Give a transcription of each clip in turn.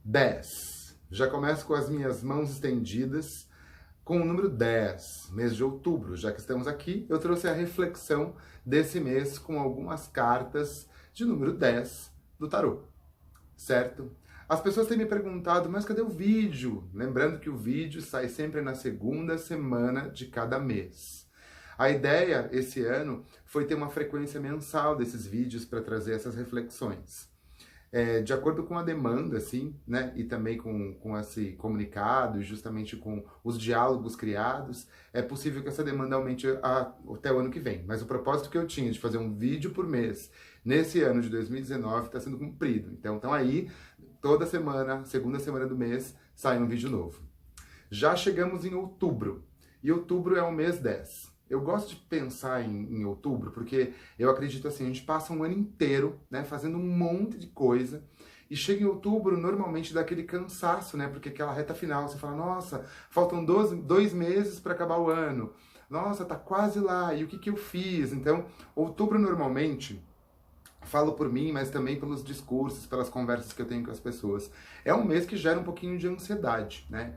10. Já começo com as minhas mãos estendidas com o número 10, mês de outubro. Já que estamos aqui, eu trouxe a reflexão desse mês com algumas cartas de número 10 do tarô, certo? As pessoas têm me perguntado, mas cadê o vídeo? Lembrando que o vídeo sai sempre na segunda semana de cada mês. A ideia esse ano foi ter uma frequência mensal desses vídeos para trazer essas reflexões. De acordo com a demanda, assim, né, e também com esse comunicado e justamente com os diálogos criados, é possível que essa demanda aumente até o ano que vem. Mas o propósito que eu tinha de fazer um vídeo por mês nesse ano de 2019 está sendo cumprido. Então aí, toda semana, segunda semana do mês, sai um vídeo novo. Já chegamos em outubro, e outubro é o mês 10. Eu gosto de pensar em outubro porque eu acredito assim, a gente passa um ano inteiro, né, fazendo um monte de coisa e chega em outubro, normalmente dá aquele cansaço, né, porque aquela reta final, você fala, nossa, faltam 2 meses para acabar o ano, nossa, tá quase lá, e o que eu fiz? Então, outubro normalmente, falo por mim, mas também pelos discursos, pelas conversas que eu tenho com as pessoas, é um mês que gera um pouquinho de ansiedade, né,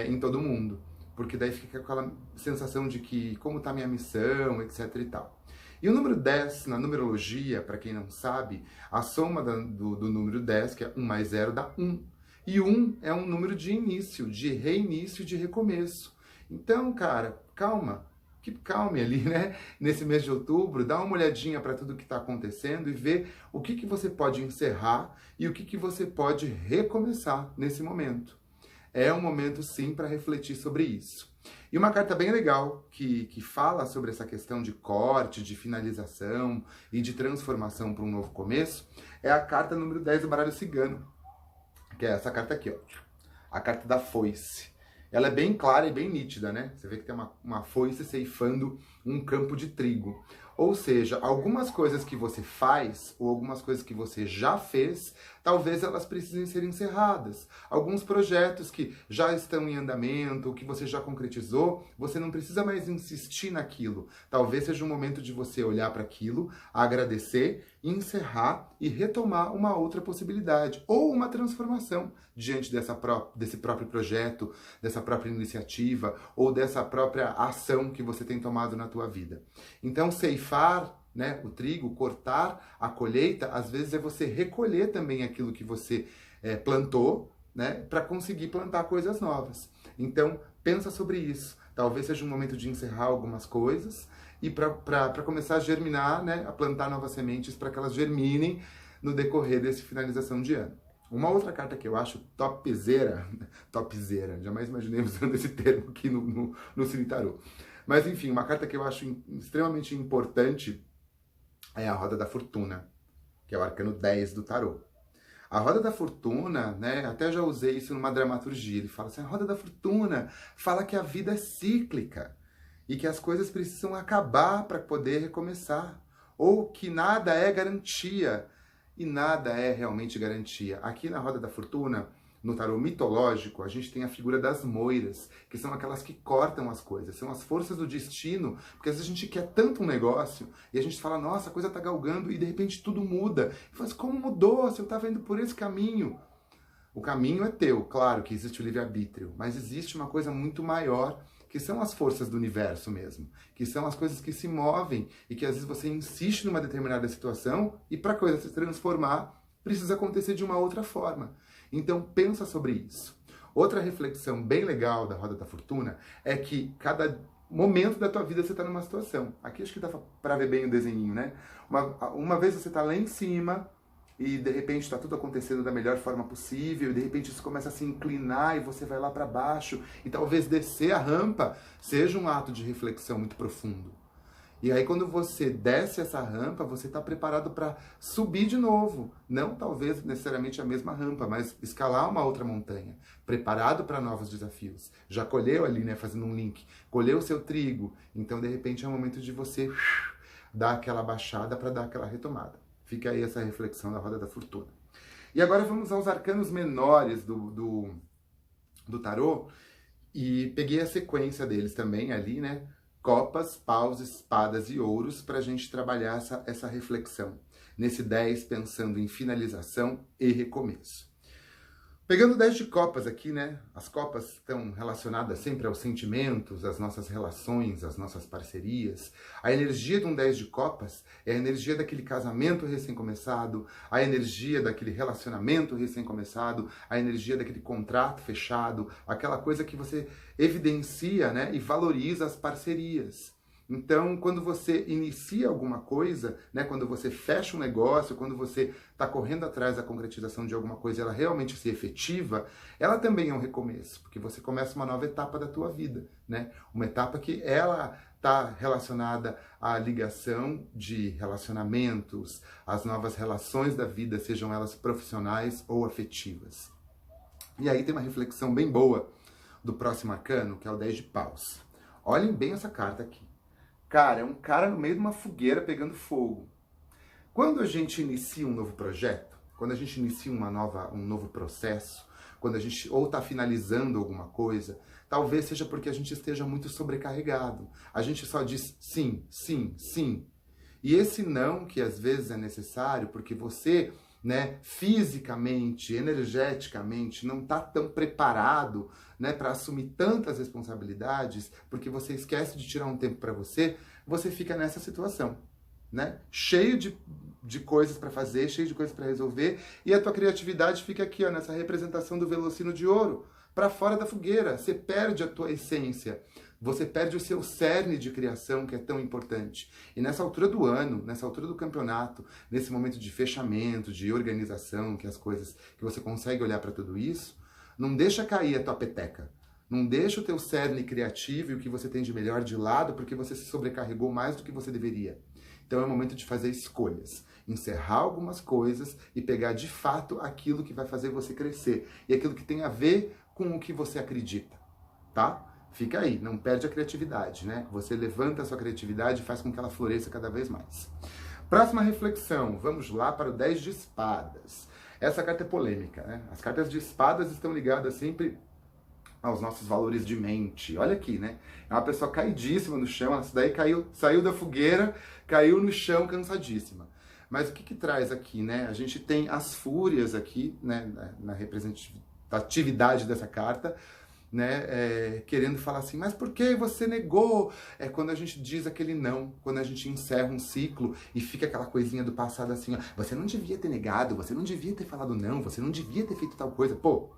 em todo mundo. Porque daí fica aquela sensação de que como está a minha missão, etc e tal. E o número 10, na numerologia, para quem não sabe, a soma do número 10, que é 1 mais 0, dá 1. E 1 é um número de início, de reinício, de recomeço. Então, cara, calma, que calme ali, né? Nesse mês de outubro, dá uma olhadinha para tudo que está acontecendo e vê o que você pode encerrar e o que você pode recomeçar nesse momento. É um momento, sim, para refletir sobre isso. E uma carta bem legal que fala sobre essa questão de corte, de finalização e de transformação para um novo começo é a carta número 10 do baralho cigano, que é essa carta aqui, ó, a carta da foice. Ela é bem clara e bem nítida, né? Você vê que tem uma foice ceifando um campo de trigo. Ou seja, algumas coisas que você faz, ou algumas coisas que você já fez, talvez elas precisem ser encerradas. Alguns projetos que já estão em andamento, ou que você já concretizou, você não precisa mais insistir naquilo. Talvez seja um momento de você olhar para aquilo, agradecer, encerrar e retomar uma outra possibilidade, ou uma transformação diante desse próprio projeto, dessa própria iniciativa, ou dessa própria ação que você tem tomado na tua vida. Então, ceifar, né, o trigo, cortar a colheita, às vezes é você recolher também aquilo que você plantou, né, para conseguir plantar coisas novas. Então, pensa sobre isso. Talvez seja um momento de encerrar algumas coisas e para começar a germinar, né, a plantar novas sementes para que elas germinem no decorrer dessa finalização de ano. Uma outra carta que eu acho topzera, jamais imaginei usando esse termo aqui no Cine Tarô. Mas enfim, uma carta que eu acho extremamente importante é a Roda da Fortuna, que é o arcano 10 do tarô. A Roda da Fortuna, né, até já usei isso numa dramaturgia, ele fala assim, a Roda da Fortuna fala que a vida é cíclica e que as coisas precisam acabar para poder recomeçar, ou que nada é garantia, e nada é realmente garantia. Aqui na Roda da Fortuna, no tarô mitológico, a gente tem a figura das moiras, que são aquelas que cortam as coisas, são as forças do destino, porque às vezes a gente quer tanto um negócio, e a gente fala, nossa, a coisa tá galgando, e de repente tudo muda. E fala, como mudou? Se eu tava indo por esse caminho. O caminho é teu, claro que existe o livre-arbítrio, mas existe uma coisa muito maior, que são as forças do universo mesmo, que são as coisas que se movem e que às vezes você insiste numa determinada situação e para a coisa se transformar, precisa acontecer de uma outra forma. Então pensa sobre isso. Outra reflexão bem legal da Roda da Fortuna é que cada momento da tua vida você está numa situação. Aqui acho que dá para ver bem o desenhinho, né? Uma vez você está lá em cima, e de repente está tudo acontecendo da melhor forma possível, e de repente isso começa a se inclinar e você vai lá para baixo, e talvez descer a rampa seja um ato de reflexão muito profundo. E aí quando você desce essa rampa, você está preparado para subir de novo. Não talvez necessariamente a mesma rampa, mas escalar uma outra montanha. Preparado para novos desafios. Já colheu ali, né, fazendo um link, colheu o seu trigo. Então de repente é o momento de você dar aquela baixada para dar aquela retomada. Fica aí essa reflexão da Roda da Fortuna. E agora vamos aos arcanos menores do tarô. E peguei a sequência deles também ali, né? Copas, paus, espadas e ouros para a gente trabalhar essa reflexão. Nesse 10, pensando em finalização e recomeço. Pegando o 10 de copas aqui, né? As copas estão relacionadas sempre aos sentimentos, às nossas relações, às nossas parcerias. A energia de um 10 de copas é a energia daquele casamento recém-começado, a energia daquele relacionamento recém-começado, a energia daquele contrato fechado, aquela coisa que você evidencia, né? E valoriza as parcerias. Então, quando você inicia alguma coisa, né, quando você fecha um negócio, quando você está correndo atrás da concretização de alguma coisa e ela realmente se efetiva, ela também é um recomeço, porque você começa uma nova etapa da tua vida, né? Uma etapa que ela está relacionada à ligação de relacionamentos, às novas relações da vida, sejam elas profissionais ou afetivas. E aí tem uma reflexão bem boa do próximo arcano, que é o 10 de paus. Olhem bem essa carta aqui. Cara, é um cara no meio de uma fogueira pegando fogo. Quando a gente inicia um novo projeto, quando a gente inicia um novo processo, quando a gente ou está finalizando alguma coisa, talvez seja porque a gente esteja muito sobrecarregado. A gente só diz sim, sim, sim. E esse não, que às vezes é necessário, porque você, né, fisicamente, energeticamente, não está tão preparado, né, para assumir tantas responsabilidades, porque você esquece de tirar um tempo para você, você fica nessa situação, né, cheio de coisas para fazer, cheio de coisas para resolver, e a tua criatividade fica aqui, ó, nessa representação do velocino de ouro, para fora da fogueira. Você perde a tua essência. Você perde o seu cerne de criação, que é tão importante. E nessa altura do ano, nessa altura do campeonato, nesse momento de fechamento, de organização, que as coisas, que você consegue olhar para tudo isso, não deixa cair a tua peteca. Não deixa o teu cerne criativo e o que você tem de melhor de lado, porque você se sobrecarregou mais do que você deveria. Então é o momento de fazer escolhas. Encerrar algumas coisas e pegar de fato aquilo que vai fazer você crescer. E aquilo que tem a ver com o que você acredita, tá? Fica aí, não perde a criatividade, né? Você levanta a sua criatividade e faz com que ela floresça cada vez mais. Próxima reflexão, vamos lá para o 10 de espadas. Essa carta é polêmica, né? As cartas de espadas estão ligadas sempre aos nossos valores de mente. Olha aqui, né? É uma pessoa caidíssima no chão, essa daí saiu da fogueira, caiu no chão cansadíssima. Mas o que traz aqui, né? A gente tem as fúrias aqui, né? Na representatividade dessa carta, né, querendo falar assim, mas por que você negou? É quando a gente diz aquele não, quando a gente encerra um ciclo e fica aquela coisinha do passado assim, ó, você não devia ter negado, você não devia ter falado não, você não devia ter feito tal coisa, pô.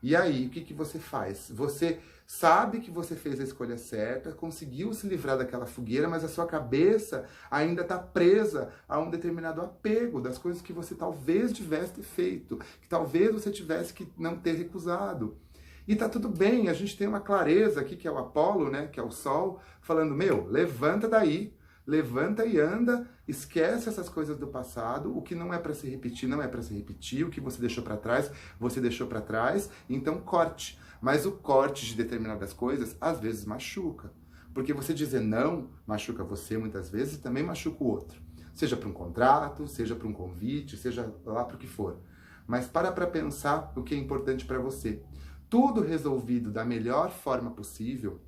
E aí, o que você faz? Você sabe que você fez a escolha certa, conseguiu se livrar daquela fogueira, mas a sua cabeça ainda está presa a um determinado apego das coisas que você talvez tivesse ter feito, que talvez você tivesse que não ter recusado. E tá tudo bem, a gente tem uma clareza aqui, que é o Apolo, né, que é o Sol, falando, meu, levanta daí, levanta e anda, esquece essas coisas do passado, o que não é para se repetir, não é para se repetir, o que você deixou para trás, você deixou para trás, então corte. Mas o corte de determinadas coisas, às vezes machuca, porque você dizer não, machuca você muitas vezes e também machuca o outro. Seja para um contrato, seja para um convite, seja lá para o que for. Mas para pensar o que é importante para você. Tudo resolvido da melhor forma possível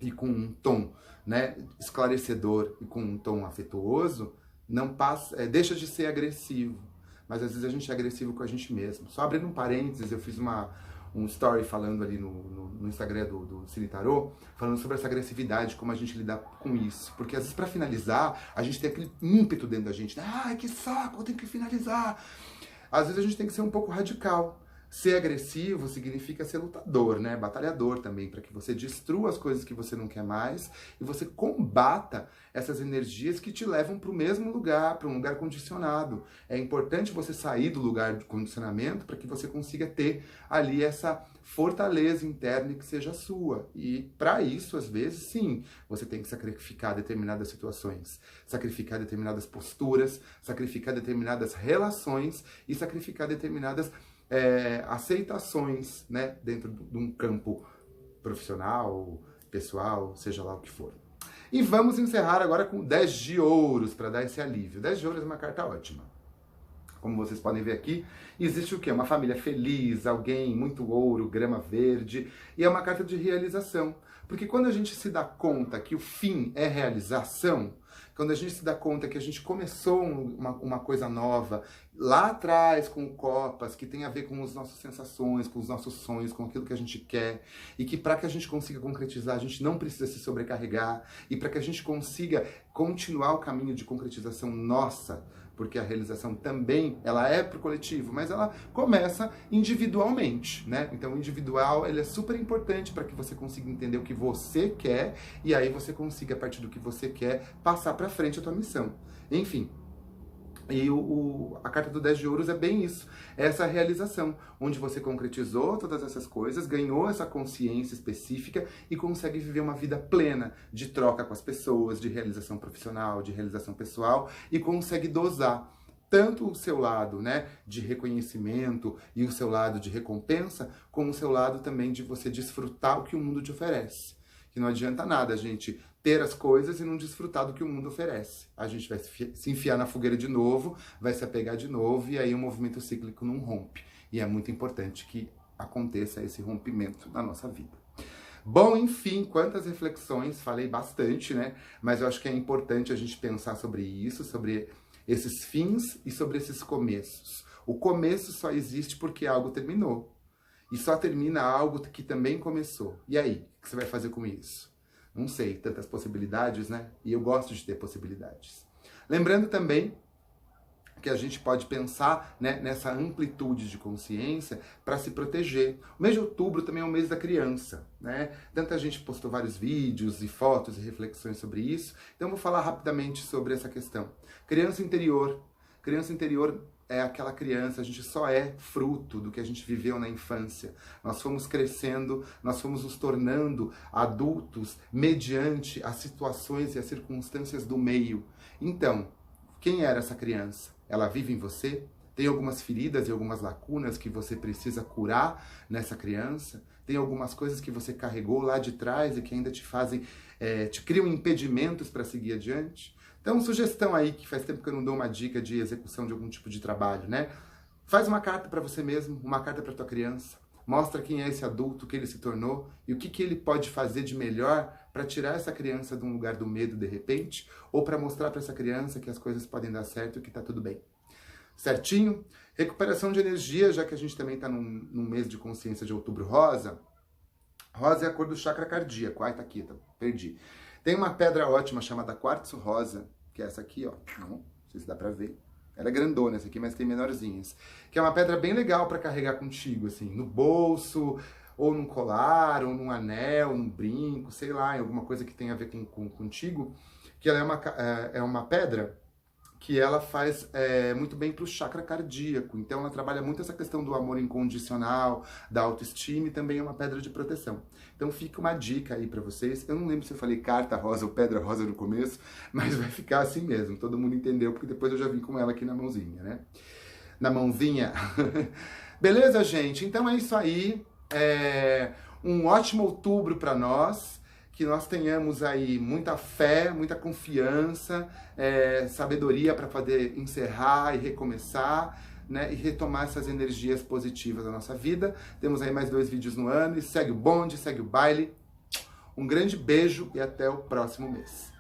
e com um tom, né, esclarecedor e com um tom afetuoso, não passa, deixa de ser agressivo. Mas às vezes a gente é agressivo com a gente mesmo. Só abrindo um parênteses, eu fiz um story falando ali no Instagram do Cine Tarô, falando sobre essa agressividade, como a gente lidar com isso. Porque às vezes para finalizar, a gente tem aquele ímpeto dentro da gente. Ai, que saco, eu tenho que finalizar. Às vezes a gente tem que ser um pouco radical. Ser agressivo significa ser lutador, né? Batalhador também, para que você destrua as coisas que você não quer mais e você combata essas energias que te levam para o mesmo lugar, para um lugar condicionado. É importante você sair do lugar de condicionamento para que você consiga ter ali essa fortaleza interna que seja sua. E para isso, às vezes, sim, você tem que sacrificar determinadas situações, sacrificar determinadas posturas, sacrificar determinadas relações e sacrificar determinadas aceitações, né, dentro de um campo profissional, pessoal, seja lá o que for. E vamos encerrar agora com 10 de ouros, para dar esse alívio. 10 de ouros é uma carta ótima. como vocês podem ver aqui, existe o quê? Uma família feliz, alguém, muito ouro, grama verde, e é uma carta de realização. Porque quando a gente se dá conta que o fim é realização, quando a gente se dá conta que a gente começou uma coisa nova lá atrás com o Copas, que tem a ver com as nossas sensações, com os nossos sonhos, com aquilo que a gente quer, e que para que a gente consiga concretizar, a gente não precisa se sobrecarregar, e para que a gente consiga continuar o caminho de concretização nossa, porque a realização também, ela é pro coletivo, mas ela começa individualmente, né? Então, o individual, ele é super importante para que você consiga entender o que você quer, e aí você consiga, a partir do que você quer, passar para frente a tua missão. Enfim, e a carta do 10 de ouros é bem isso, é essa realização, onde você concretizou todas essas coisas, ganhou essa consciência específica e consegue viver uma vida plena de troca com as pessoas, de realização profissional, de realização pessoal, e consegue dosar tanto o seu lado, né, de reconhecimento e o seu lado de recompensa, como o seu lado também de você desfrutar o que o mundo te oferece. Que não adianta nada a gente ter as coisas e não desfrutar do que o mundo oferece. A gente vai se enfiar na fogueira de novo, vai se apegar de novo, e aí o movimento cíclico não rompe. E é muito importante que aconteça esse rompimento na nossa vida. Bom, enfim, quantas reflexões, falei bastante, né? Mas eu acho que é importante a gente pensar sobre isso, sobre esses fins e sobre esses começos. O começo só existe porque algo terminou. E só termina algo que também começou. E aí, o que você vai fazer com isso? Não sei, tantas possibilidades, né? E eu gosto de ter possibilidades. Lembrando também que a gente pode pensar, né, nessa amplitude de consciência para se proteger. O mês de outubro também é o mês da criança, né? Tanta gente postou vários vídeos e fotos e reflexões sobre isso. Então eu vou falar rapidamente sobre essa questão. Criança interior. Criança interior é aquela criança, a gente só é fruto do que a gente viveu na infância. Nós fomos crescendo, nós fomos nos tornando adultos mediante as situações e as circunstâncias do meio. Então, quem era essa criança? Ela vive em você? Tem algumas feridas e algumas lacunas que você precisa curar nessa criança? Tem algumas coisas que você carregou lá de trás e que ainda te fazem, te criam impedimentos para seguir adiante? Então, sugestão aí, que faz tempo que eu não dou uma dica de execução de algum tipo de trabalho, né? Faz uma carta para você mesmo, uma carta para tua criança. Mostra quem é esse adulto, o que ele se tornou e o que ele pode fazer de melhor para tirar essa criança de um lugar do medo de repente, ou para mostrar para essa criança que as coisas podem dar certo e que tá tudo bem. Certinho? Recuperação de energia, já que a gente também está num mês de consciência de outubro rosa. Rosa é a cor do chakra cardíaco. Ai, tá aqui, perdi. Tem uma pedra ótima chamada quartzo rosa, que é essa aqui, ó. Não sei se dá pra ver. Ela é grandona essa aqui, mas tem menorzinhas. Que é uma pedra bem legal pra carregar contigo, assim, no bolso, ou num colar, ou num anel, num brinco, sei lá, em alguma coisa que tenha a ver contigo. Que ela é uma pedra que ela faz muito bem para o chakra cardíaco. Então ela trabalha muito essa questão do amor incondicional, da autoestima, e também é uma pedra de proteção. Então fica uma dica aí para vocês. Eu não lembro se eu falei carta rosa ou pedra rosa no começo, mas vai ficar assim mesmo. Todo mundo entendeu, porque depois eu já vim com ela aqui na mãozinha, né? Na mãozinha. Beleza, gente? Então é isso aí. Um ótimo outubro para nós. Que nós tenhamos aí muita fé, muita confiança, sabedoria para poder encerrar e recomeçar, né, e retomar essas energias positivas da nossa vida. Temos aí mais 2 vídeos no ano e segue o bonde, segue o baile. Um grande beijo e até o próximo mês.